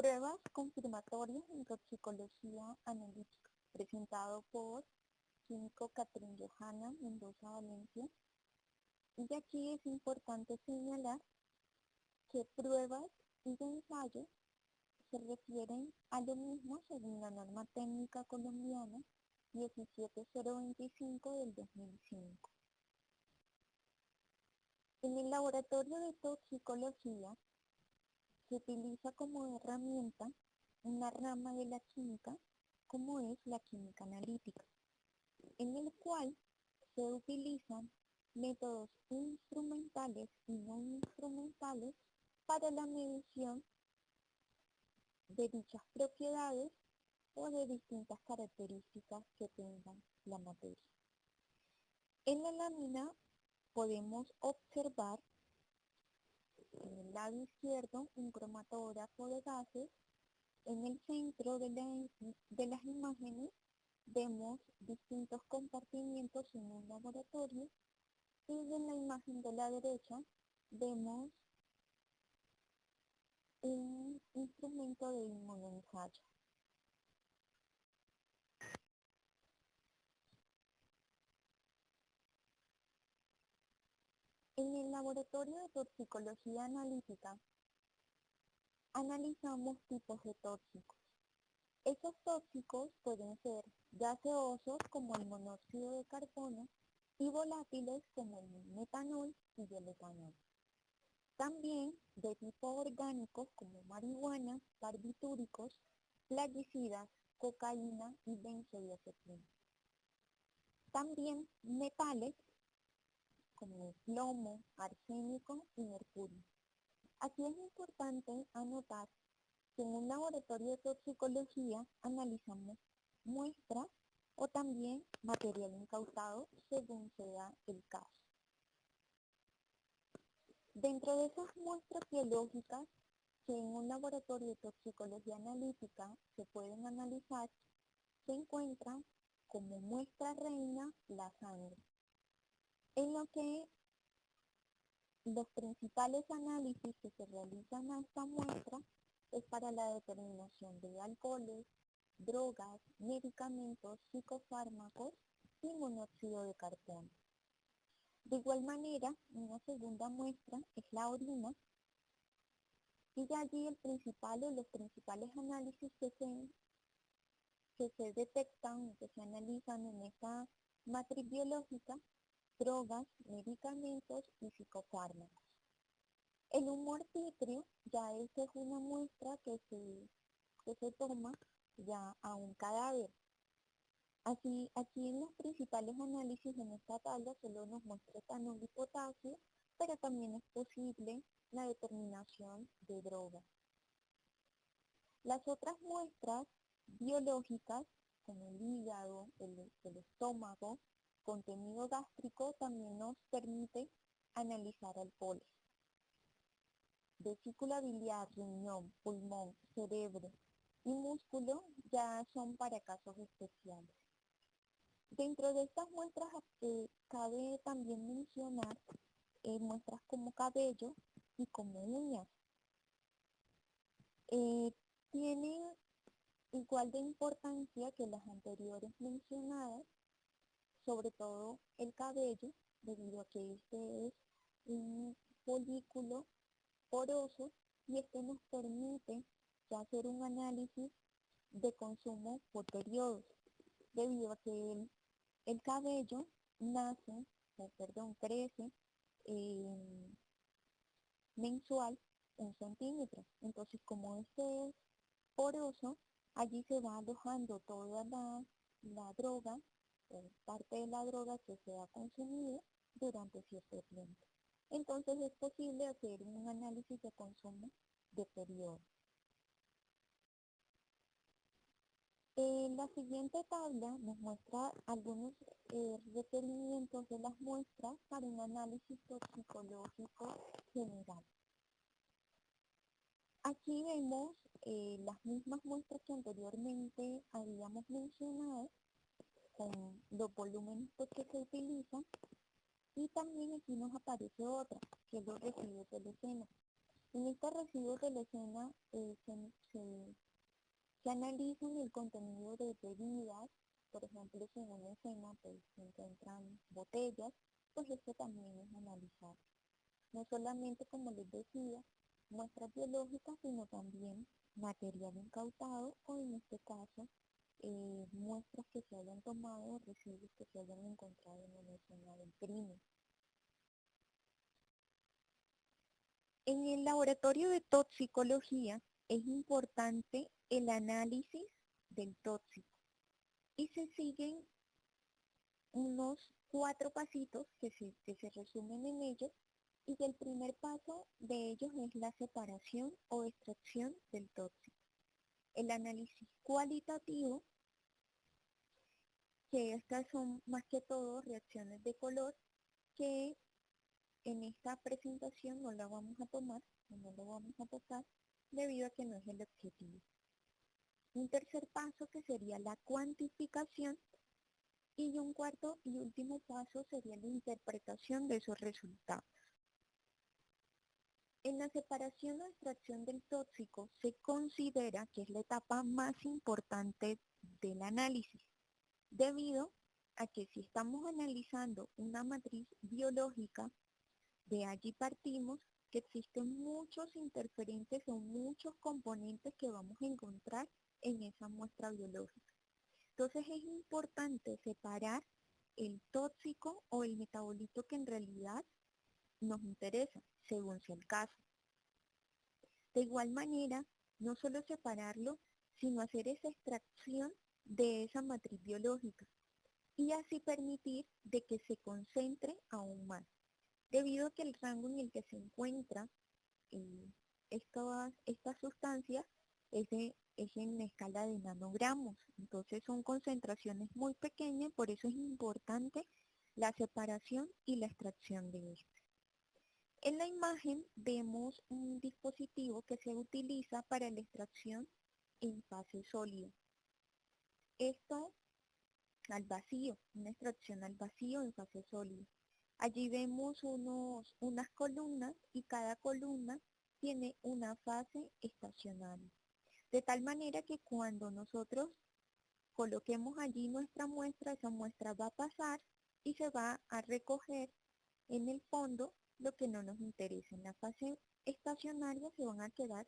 Pruebas confirmatorias en toxicología analítica, presentado por químico Catherine Johanna Mendoza Valencia. Y aquí es importante señalar que pruebas y ensayos se refieren a lo mismo según la norma técnica colombiana 17025 del 2005. En el laboratorio de toxicología se utiliza como herramienta una rama de la química como es la química analítica, en el cual se utilizan métodos instrumentales y no instrumentales para la medición de dichas propiedades o de distintas características que tengan la materia. En la lámina podemos observar en el lado izquierdo un cromatógrafo de gases. En el centro de las imágenes vemos distintos compartimientos en un laboratorio y en la imagen de la derecha vemos un instrumento de inmunoensayo. En el laboratorio de toxicología analítica analizamos tipos de tóxicos. Esos tóxicos pueden ser gaseosos como el monóxido de carbono y volátiles como el metanol y el etanol. También de tipo orgánicos como marihuana, barbitúricos, plaguicidas, cocaína y benzodiazepina. También metales como el plomo, arsénico y mercurio. Aquí es importante anotar que en un laboratorio de toxicología analizamos muestras o también material incautado según sea el caso. Dentro de esas muestras biológicas que en un laboratorio de toxicología analítica se pueden analizar, se encuentra como muestra reina la sangre, en lo que los principales análisis que se realizan a esta muestra es para la determinación de alcoholes, drogas, medicamentos, psicofármacos y monóxido de carbono. De igual manera, una segunda muestra es la orina, y de allí los principales análisis que se detectan, que se analizan en esta matriz biológica, drogas, medicamentos y psicofármacos. El humor títrio ya es una muestra que se toma ya a un cadáver. Así, aquí en los principales análisis en esta tabla solo nos muestra etanol y potasio, pero también es posible la determinación de drogas. Las otras muestras biológicas, como el hígado, el estómago, contenido gástrico, también nos permite analizar alcoholes. Vesícula biliar, riñón, pulmón, cerebro y músculo ya son para casos especiales. Dentro de estas muestras cabe también mencionar muestras como cabello y como uñas. Tienen igual de importancia que las anteriores mencionadas, sobre todo el cabello, debido a que este es un folículo poroso y esto nos permite ya hacer un análisis de consumo por periodos, debido a que el cabello crece mensual 1 centímetro. Entonces, como este es poroso, allí se va alojando toda la droga, parte de la droga que se ha consumido durante cierto tiempo. Entonces es posible hacer un análisis de consumo de periodo. La siguiente tabla nos muestra algunos requerimientos de las muestras para un análisis toxicológico general. Aquí vemos las mismas muestras que anteriormente habíamos mencionado, con los volúmenes que se utilizan, y también aquí nos aparece otra, que es los residuos de la escena. En estos residuos de la escena se analizan el contenido de bebidas. Por ejemplo, si en una escena pues, se encuentran botellas, pues esto también es analizar. No solamente, como les decía, muestras biológicas, sino también material incautado o en este caso muestras que se hayan tomado, residuos que se hayan encontrado en una escena del crimen. En el laboratorio de toxicología es importante el análisis del tóxico y se siguen unos 4 pasitos que se resumen en ellos, y el primer paso de ellos es la separación o extracción del tóxico. El análisis cualitativo, que estas son más que todo reacciones de color, que en esta presentación no la vamos a tomar, no lo vamos a tocar, debido a que no es el objetivo. Un tercer paso que sería la cuantificación, y un cuarto y último paso sería la interpretación de esos resultados. En la separación o extracción del tóxico se considera que es la etapa más importante del análisis, debido a que si estamos analizando una matriz biológica, de allí partimos que existen muchos interferentes o muchos componentes que vamos a encontrar en esa muestra biológica. Entonces es importante separar el tóxico o el metabolito que en realidad nos interesa, según sea el caso. De igual manera, no solo separarlo, sino hacer esa extracción de esa matriz biológica y así permitir de que se concentre aún más, debido a que el rango en el que se encuentra estas sustancias es en escala de nanogramos, entonces son concentraciones muy pequeñas, por eso es importante la separación y la extracción de ellos. En la imagen vemos un dispositivo que se utiliza para la extracción en fase sólida. Esto al vacío, una extracción al vacío en fase sólida. Allí vemos unas columnas y cada columna tiene una fase estacionaria. De tal manera que cuando nosotros coloquemos allí nuestra muestra, esa muestra va a pasar y se va a recoger en el fondo lo que no nos interesa. En la fase estacionaria se van a quedar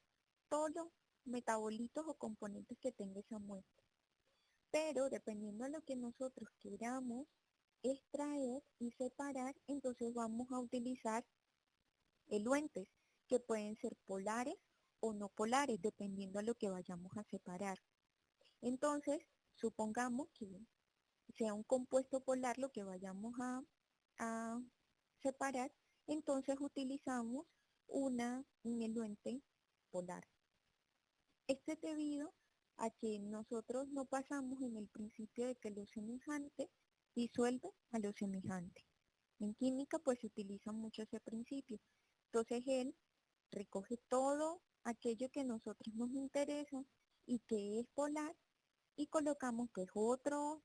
todos los metabolitos o componentes que tenga esa muestra. Pero dependiendo de lo que nosotros queramos extraer y separar, entonces vamos a utilizar eluentes que pueden ser polares o no polares, dependiendo de lo que vayamos a separar. Entonces, supongamos que sea un compuesto polar lo que vayamos a separar, entonces utilizamos un eluente polar. Esto es debido a que nosotros no pasamos en el principio de que lo semejante disuelve a lo semejante. En química pues se utiliza mucho ese principio. Entonces él recoge todo aquello que a nosotros nos interesa y que es polar y colocamos pues otro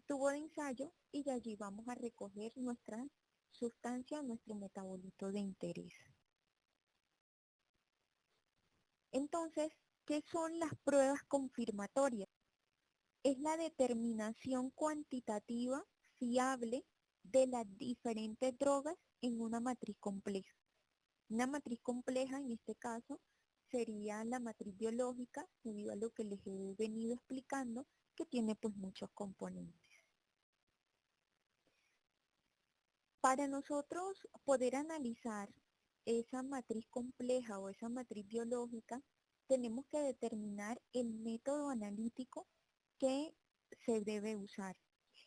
tubo de ensayo y de allí vamos a recoger nuestra sustancia, nuestro metabolito de interés. Entonces, ¿qué son las pruebas confirmatorias? Es la determinación cuantitativa fiable de las diferentes drogas en una matriz compleja. Una matriz compleja, en este caso, sería la matriz biológica, debido a lo que les he venido explicando, que tiene pues muchos componentes. Para nosotros poder analizar esa matriz compleja o esa matriz biológica, tenemos que determinar el método analítico que se debe usar.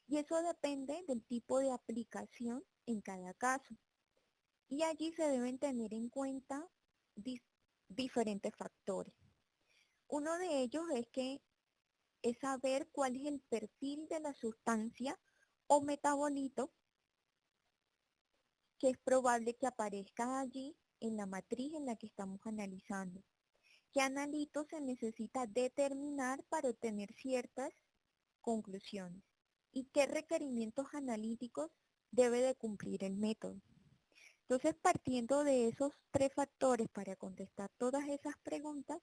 Y eso depende del tipo de aplicación en cada caso. Y allí se deben tener en cuenta diferentes factores. Uno de ellos es saber cuál es el perfil de la sustancia o metabolito que es probable que aparezca allí en la matriz en la que estamos analizando. ¿Qué analito se necesita determinar para obtener ciertas conclusiones? ¿Y qué requerimientos analíticos debe de cumplir el método? Entonces, partiendo de esos tres factores para contestar todas esas preguntas,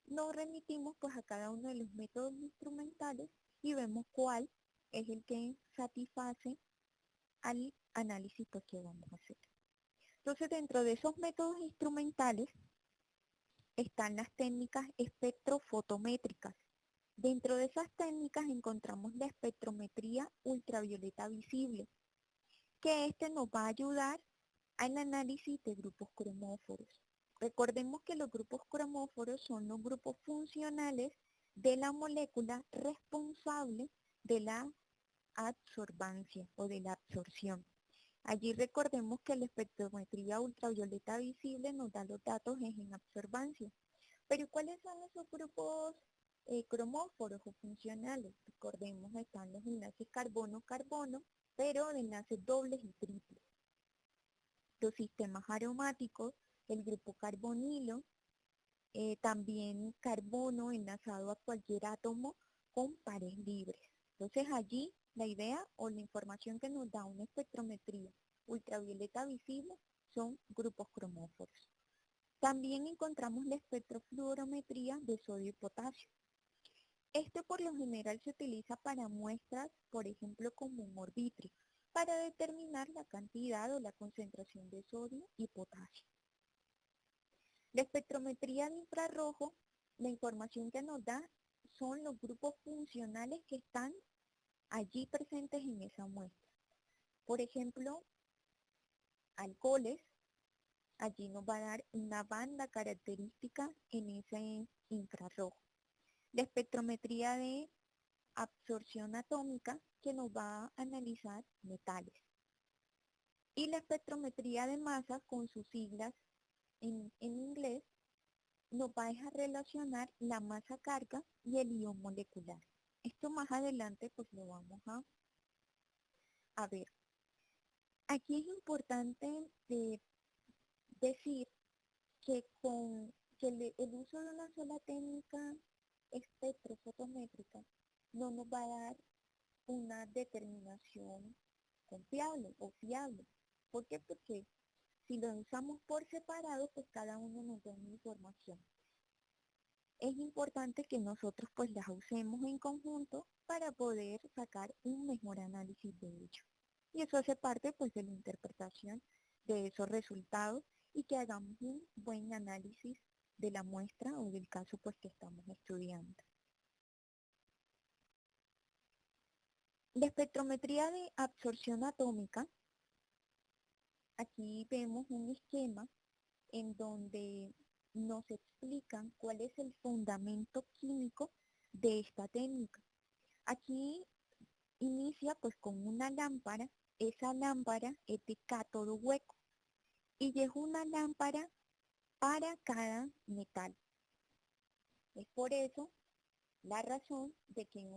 nos remitimos pues a cada uno de los métodos instrumentales y vemos cuál es el que satisface al análisis pues, que vamos a hacer. Entonces, dentro de esos métodos instrumentales están las técnicas espectrofotométricas. Dentro de esas técnicas encontramos la espectrometría ultravioleta visible, que nos va a ayudar al análisis de grupos cromóforos. Recordemos que los grupos cromóforos son los grupos funcionales de la molécula responsable de la absorbancia o de la absorción. Allí recordemos que la espectrometría ultravioleta visible nos da los datos en absorbancia. Pero ¿cuáles son esos grupos cromóforos o funcionales? Recordemos, están los enlaces carbono-carbono, pero de enlaces dobles y triples. Los sistemas aromáticos, el grupo carbonilo, también carbono enlazado a cualquier átomo con pares libres. Entonces allí la idea o la información que nos da una espectrometría ultravioleta visible son grupos cromóforos. También encontramos la espectrofluorometría de sodio y potasio. Por lo general se utiliza para muestras, por ejemplo, como humor vítreo, para determinar la cantidad o la concentración de sodio y potasio. La espectrometría de infrarrojo, la información que nos da son los grupos funcionales que están allí presentes en esa muestra. Por ejemplo, alcoholes, allí nos va a dar una banda característica en ese infrarrojo. La espectrometría de absorción atómica que nos va a analizar metales. Y la espectrometría de masa con sus siglas en inglés nos va a dejar relacionar la masa carga y el ion molecular. Esto más adelante pues lo vamos a ver. Aquí es importante decir que el uso de una sola técnica espectrofotométrica no nos va a dar una determinación confiable o fiable. ¿Por qué? Porque si lo usamos por separado, pues cada uno nos da una información. Es importante que nosotros pues las usemos en conjunto para poder sacar un mejor análisis de ello. Y eso hace parte pues de la interpretación de esos resultados y que hagamos un buen análisis de la muestra o del caso pues que estamos estudiando. La espectrometría de absorción atómica, aquí vemos un esquema en donde nos explican cuál es el fundamento químico de esta técnica. Aquí inicia pues con una lámpara, esa lámpara es de cátodo hueco y es una lámpara para cada metal. Es por eso la razón de que en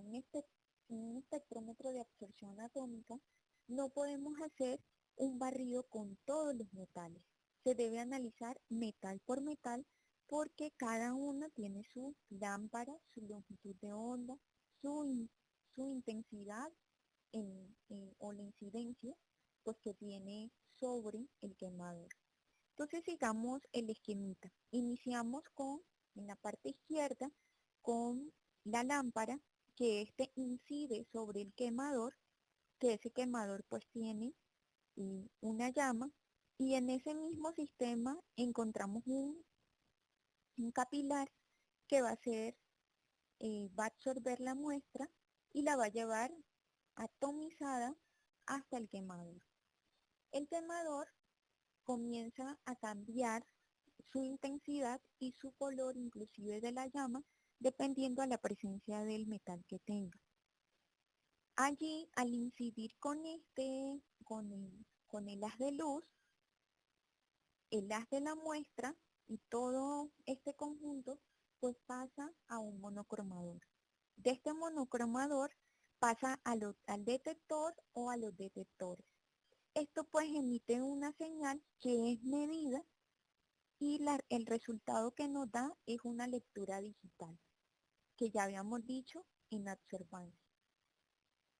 un espectrómetro de absorción atómica no podemos hacer un barrido con todos los metales. Se debe analizar metal por metal porque cada uno tiene su lámpara, su longitud de onda, su intensidad o la incidencia pues que tiene sobre el quemador. Entonces sigamos el esquemita. Iniciamos en la parte izquierda, con la lámpara, que incide sobre el quemador, que ese quemador pues tiene una llama, y en ese mismo sistema encontramos un capilar que va a absorber la muestra y la va a llevar atomizada hasta el quemador. El quemador comienza a cambiar su intensidad y su color inclusive de la llama dependiendo a la presencia del metal que tenga. Allí, al incidir con el haz de luz, el haz de la muestra y todo este conjunto pues pasa a un monocromador. De este monocromador pasa al detector o a los detectores. Esto pues emite una señal que es medida y el resultado que nos da es una lectura digital, que ya habíamos dicho en absorbancia.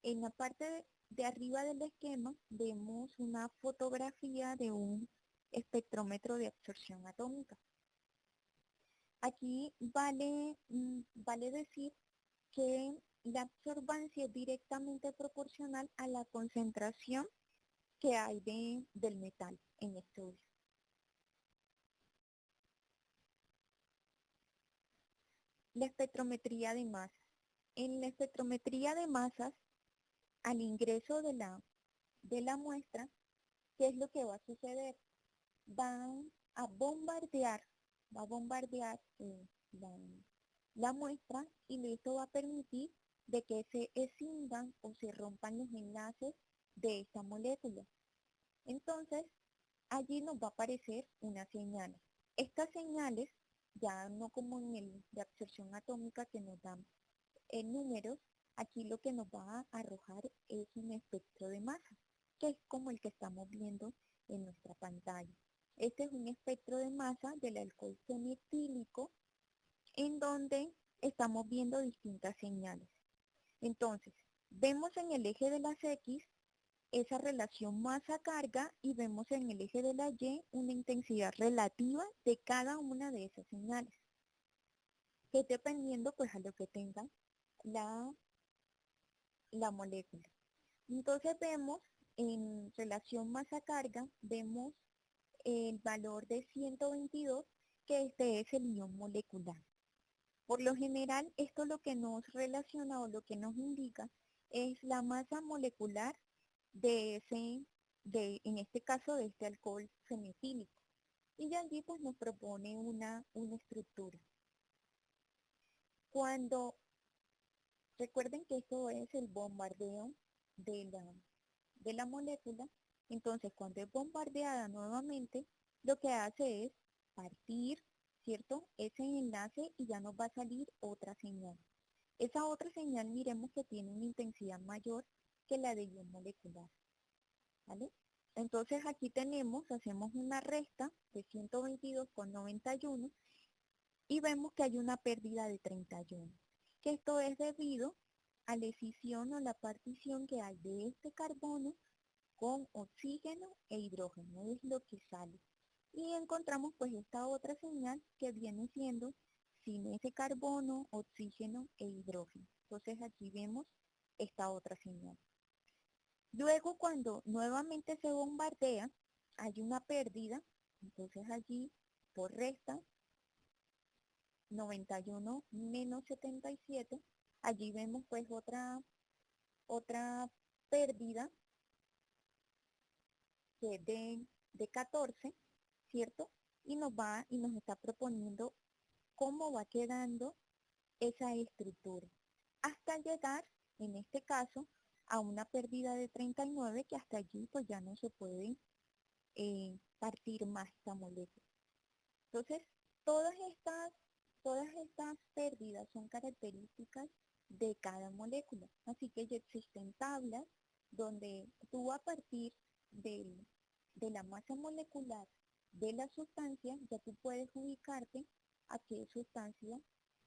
En la parte de arriba del esquema vemos una fotografía de un espectrómetro de absorción atómica. Aquí vale decir que la absorbancia es directamente proporcional a la concentración que hay del metal en este uso. La espectrometría de masas. En la espectrometría de masas, al ingreso de la muestra, ¿qué es lo que va a suceder? Van a bombardear, va a bombardear la muestra y esto va a permitir de que se escindan o se rompan los enlaces de esta molécula. Entonces, allí nos va a aparecer unas señales. Estas señales, ya no como en el de absorción atómica que nos dan en números, aquí lo que nos va a arrojar es un espectro de masa, que es como el que estamos viendo en nuestra pantalla. Este es un espectro de masa del alcohol fenetílico en donde estamos viendo distintas señales. Entonces, vemos en el eje de las X esa relación masa-carga y vemos en el eje de la Y una intensidad relativa de cada una de esas señales, que es dependiendo pues a lo que tenga la molécula. Entonces vemos en relación masa-carga, vemos el valor de 122, que este es el ion molecular. Por lo general, esto lo que nos relaciona o lo que nos indica es la masa molecular en este caso, de este alcohol fenetílico. Y ya allí pues nos propone una estructura. Recuerden que esto es el bombardeo de la molécula, entonces cuando es bombardeada nuevamente, lo que hace es partir, ¿cierto? Ese enlace y ya nos va a salir otra señal. Esa otra señal miremos que tiene una intensidad mayor que la de ion molecular, ¿vale? Entonces aquí hacemos una resta de 122 con 91 y vemos que hay una pérdida de 31, que esto es debido a la escisión o la partición que hay de este carbono con oxígeno e hidrógeno, es lo que sale. Y encontramos pues esta otra señal que viene siendo sin ese carbono, oxígeno e hidrógeno. Entonces aquí vemos esta otra señal. Luego cuando nuevamente se bombardea, hay una pérdida, entonces allí por resta 91 menos 77, allí vemos pues otra pérdida que es de 14, ¿cierto? Y nos está proponiendo cómo va quedando esa estructura, hasta llegar, en este caso, a una pérdida de 39, que hasta allí pues ya no se puede partir más esta molécula. Entonces, todas estas pérdidas son características de cada molécula, así que ya existen tablas donde tú a partir de la masa molecular de la sustancia, ya tú puedes ubicarte a qué sustancias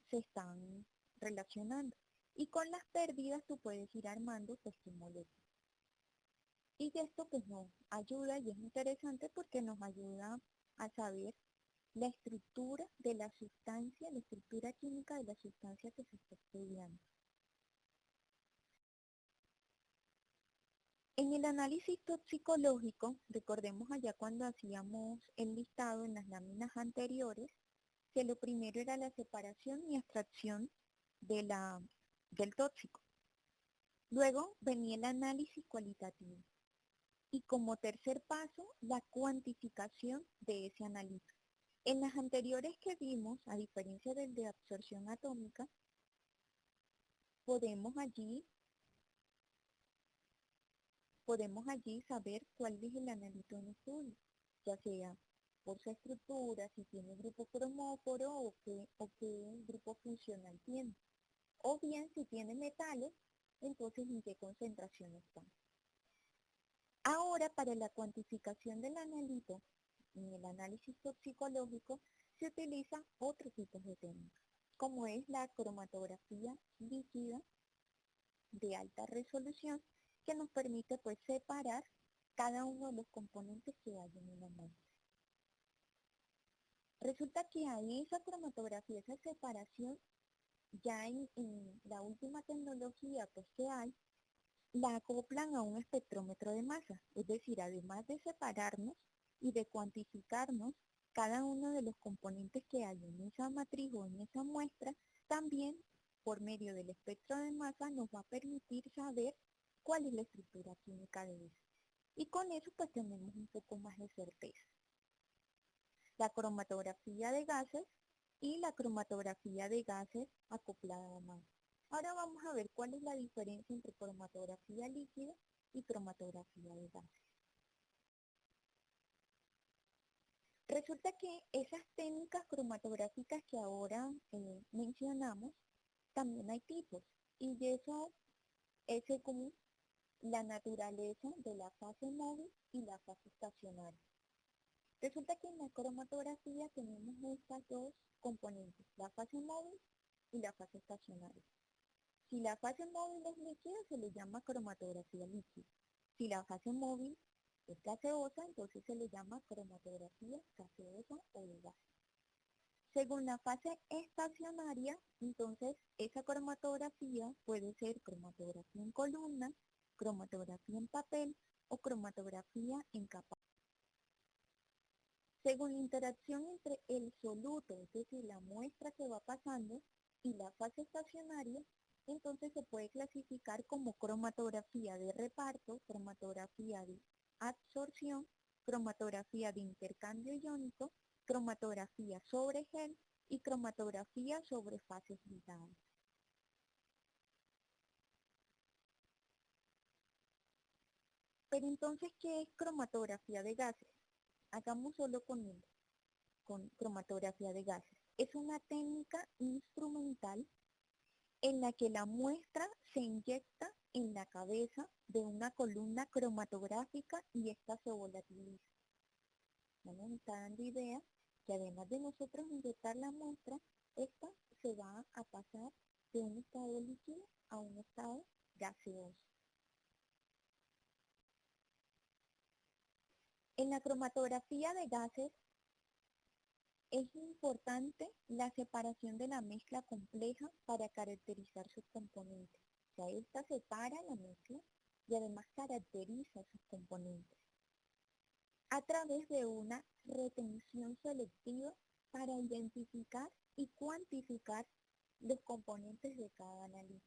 se están relacionando. Y con las pérdidas tú puedes ir armando pues tu molécula. Y esto pues nos ayuda y es interesante porque nos ayuda a saber la estructura de la sustancia, la estructura química de la sustancia que se está estudiando. En el análisis toxicológico, recordemos allá cuando hacíamos el listado en las láminas anteriores, que lo primero era la separación y extracción del tóxico. Luego venía el análisis cualitativo. Y como tercer paso, la cuantificación de ese analito. En las anteriores que vimos, a diferencia del de absorción atómica, podemos allí saber cuál es el analito en estudio, ya sea por su estructura, si tiene grupo cromóforo o qué grupo funcional tiene. O bien, si tiene metales, entonces en qué concentración están. Ahora, para la cuantificación del analito, en el análisis toxicológico, se utilizan otros tipos de técnicas, como es la cromatografía líquida de alta resolución, que nos permite pues separar cada uno de los componentes que hay en una muestra. Resulta que hay esa cromatografía, esa separación, ya en la última tecnología pues que hay, la acoplan a un espectrómetro de masa, es decir, además de separarnos y de cuantificarnos cada uno de los componentes que hay en esa matriz o en esa muestra, también por medio del espectro de masa nos va a permitir saber cuál es la estructura química de eso. Y con eso pues tenemos un poco más de certeza. La cromatografía de gases y la cromatografía de gases acoplada a masa. Ahora vamos a ver cuál es la diferencia entre cromatografía líquida y cromatografía de gases. Resulta que esas técnicas cromatográficas que ahora mencionamos, también hay tipos, y eso es según la naturaleza de la fase móvil y la fase estacionaria. Resulta que en la cromatografía tenemos estas dos componentes, la fase móvil y la fase estacionaria. Si la fase móvil es líquida, se le llama cromatografía líquida. Si la fase móvil es gaseosa, entonces se le llama cromatografía gaseosa o de gas. Según la fase estacionaria, entonces esa cromatografía puede ser cromatografía en columna, cromatografía en papel o cromatografía en capa. Según la interacción entre el soluto, es decir, la muestra que va pasando, y la fase estacionaria, entonces se puede clasificar como cromatografía de reparto, cromatografía de absorción, cromatografía de intercambio iónico, cromatografía sobre gel y cromatografía sobre fases ligadas. Pero entonces, ¿qué es cromatografía de gases? Hagamos solo con cromatografía de gases. Es una técnica instrumental en la que la muestra se inyecta en la cabeza de una columna cromatográfica y ésta se volatiliza. Bueno, me está dando idea que además de nosotros inyectar la muestra, esta se va a pasar de un estado líquido a un estado gaseoso. En la cromatografía de gases es importante la separación de la mezcla compleja para caracterizar sus componentes. O sea, esta separa la mezcla y además caracteriza sus componentes a través de una retención selectiva para identificar y cuantificar los componentes de cada analito.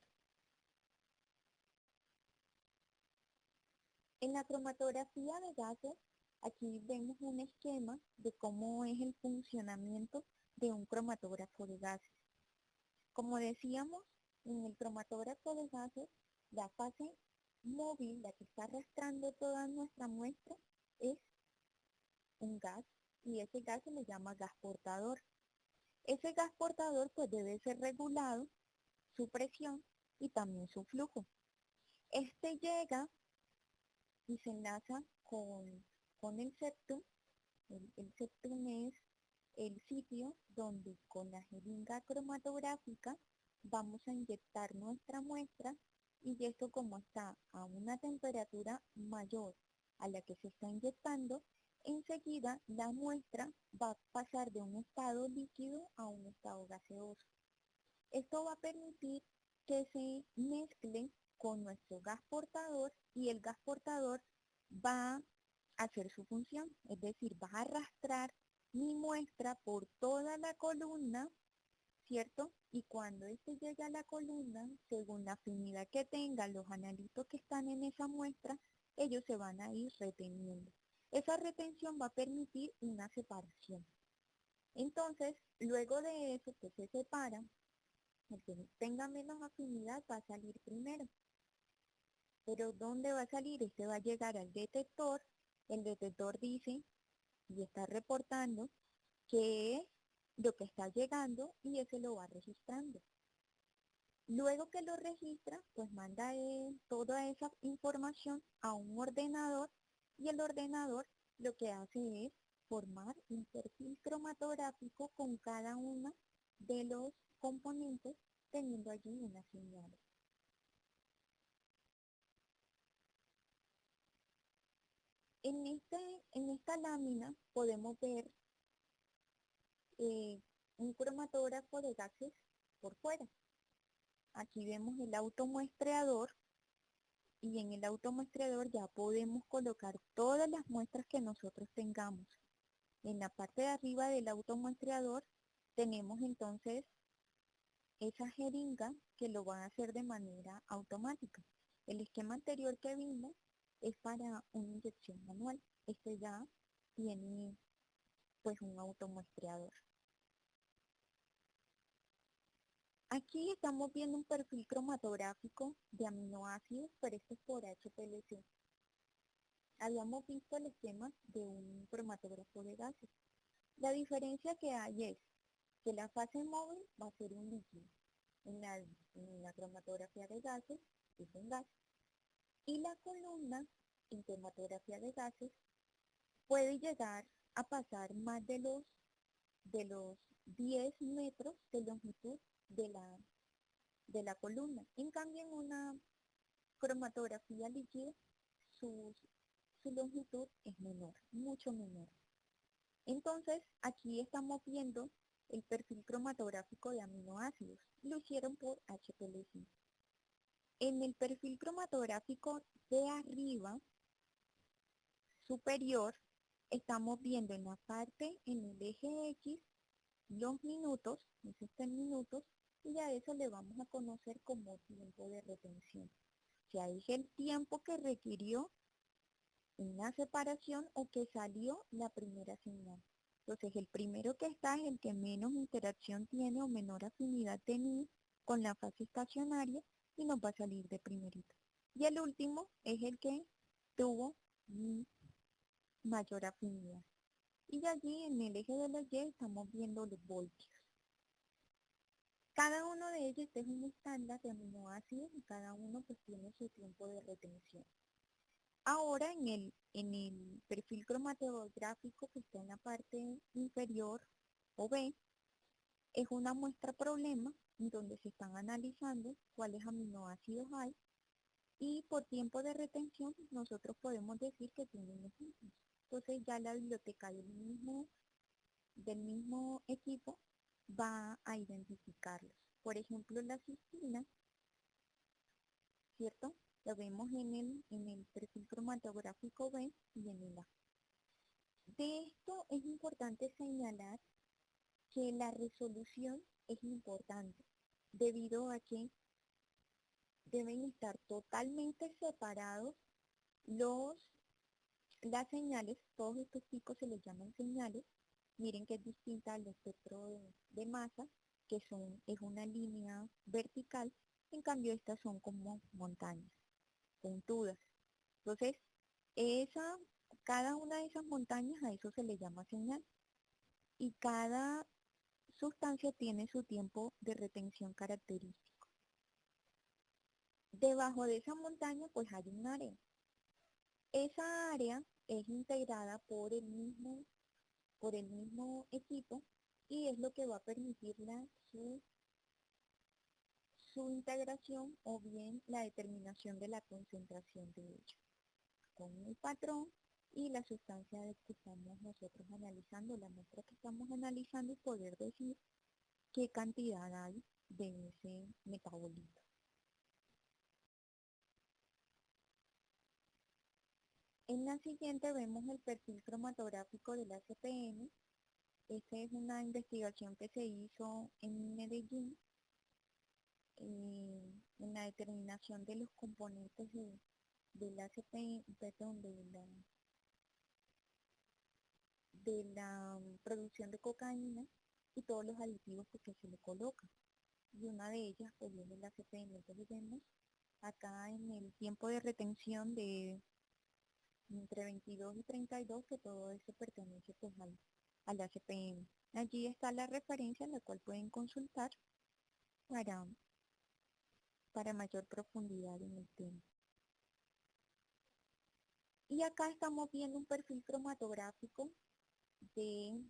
En la cromatografía de gases, aquí vemos un esquema de cómo es el funcionamiento de un cromatógrafo de gases. Como decíamos, en el cromatógrafo de gases, la fase móvil, la que está arrastrando toda nuestra muestra, es un gas, y ese gas se le llama gas portador. Ese gas portador pues debe ser regulado, su presión y también su flujo. Este llega y se enlaza con el septum. El septum es el sitio donde con la jeringa cromatográfica vamos a inyectar nuestra muestra, y esto, como está a una temperatura mayor a la que se está inyectando, enseguida la muestra va a pasar de un estado líquido a un estado gaseoso. Esto va a permitir que se mezcle con nuestro gas portador, y el gas portador va a hacer su función, es decir, va a arrastrar mi muestra por toda la columna, ¿cierto? Y cuando este llegue a la columna, según la afinidad que tengan los analitos que están en esa muestra, ellos se van a ir reteniendo. Esa retención va a permitir una separación. Entonces, luego de eso que se separa, el que tenga menos afinidad va a salir primero. Pero ¿dónde va a salir? Este va a llegar al detector. El detector dice y está reportando qué es lo que está llegando, y ese lo va registrando. Luego que lo registra, pues manda toda esa información a un ordenador, y el ordenador lo que hace es formar un perfil cromatográfico con cada uno de los componentes, teniendo allí una señal. En esta lámina podemos ver un cromatógrafo de gases por fuera. Aquí vemos el automuestreador y en el automuestreador ya podemos colocar todas las muestras que nosotros tengamos. En la parte de arriba del automuestreador tenemos entonces esa jeringa que lo van a hacer de manera automática. El esquema anterior que vimos es para una inyección manual. Este ya tiene pues un automuestreador. Aquí estamos viendo un perfil cromatográfico de aminoácidos, pero este es por HPLC. Habíamos visto el esquema de un cromatógrafo de gases. La diferencia que hay es que la fase móvil va a ser un líquido. En la cromatografía de gases es un gas. Y la columna en cromatografía de gases puede llegar a pasar más de los 10 metros de longitud de la columna. En cambio, en una cromatografía líquida, su, su longitud es menor, mucho menor. Entonces, aquí estamos viendo el perfil cromatográfico de aminoácidos. Lo hicieron por HPLC. En el perfil cromatográfico de arriba, superior, estamos viendo en la parte, en el eje X, los minutos, eso está en minutos, y a eso le vamos a conocer como tiempo de retención. O sea, es el tiempo que requirió una separación o que salió la primera señal. Entonces, el primero que está es el que menos interacción tiene o menor afinidad tenía con la fase estacionaria y nos va a salir de primerito. Y el último es el que tuvo mayor afinidad. Y allí en el eje de los Y estamos viendo los voltios. Cada uno de ellos es un estándar de aminoácidos y cada uno pues tiene su tiempo de retención. Ahora en el perfil cromatográfico que está en la parte inferior o B, es una muestra problema en donde se están analizando cuáles aminoácidos hay y por tiempo de retención nosotros podemos decir que tienen los mismos. Entonces ya la biblioteca del mismo equipo va a identificarlos. Por ejemplo, la cistina, ¿cierto? Lo vemos en el perfil cromatográfico B y en el A. De esto es importante señalar que la resolución es importante, debido a que deben estar totalmente separados las señales, todos estos picos se les llaman señales. Miren que es distinta al espectro de masa, que es una línea vertical, en cambio estas son como montañas, puntudas. Entonces, cada una de esas montañas a eso se le llama señal. Y cada sustancia tiene su tiempo de retención característico. Debajo de esa montaña pues hay un área. Esa área es integrada por el mismo equipo y es lo que va a permitir su integración o bien la determinación de la concentración de ella, con el patrón y la sustancia que estamos nosotros analizando, la muestra que estamos analizando y poder decir qué cantidad hay de ese metabolito. En la siguiente vemos el perfil cromatográfico del ACPM. Esta es una investigación que se hizo en Medellín en la determinación de los componentes del ACPM, perdón, de la producción de cocaína y todos los aditivos que se le colocan. Y una de ellas pues es el ACPM. Entonces vemos acá en el tiempo de retención de entre 22 y 32 que todo eso pertenece pues al ACPM. Allí está la referencia en la cual pueden consultar para mayor profundidad en el tema. Y acá estamos viendo un perfil cromatográfico de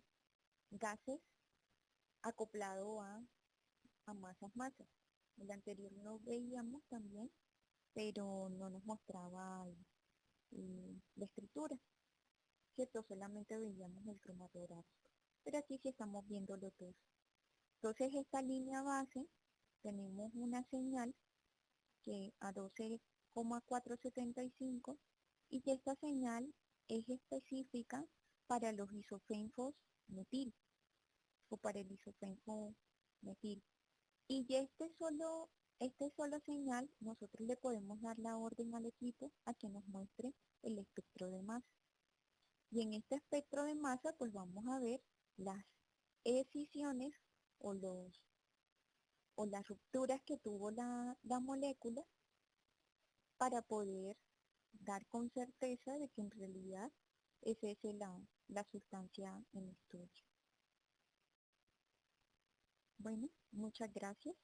gases acoplado a masas. El anterior lo veíamos también, pero no nos mostraba la escritura. ¿cierto? Solamente veíamos el cromatográfico. Pero aquí sí estamos viendo los dos. Entonces esta línea base tenemos una señal que a 12,475 y que esta señal es específica para los isofenfos metil o para el isofenfo metil. Y ya este solo señal, nosotros le podemos dar la orden al equipo a que nos muestre el espectro de masa. Y en este espectro de masa, pues vamos a ver las escisiones o, o las rupturas que tuvo la molécula para poder dar con certeza de que en realidad esa es la sustancia en estudio. Bueno, muchas gracias.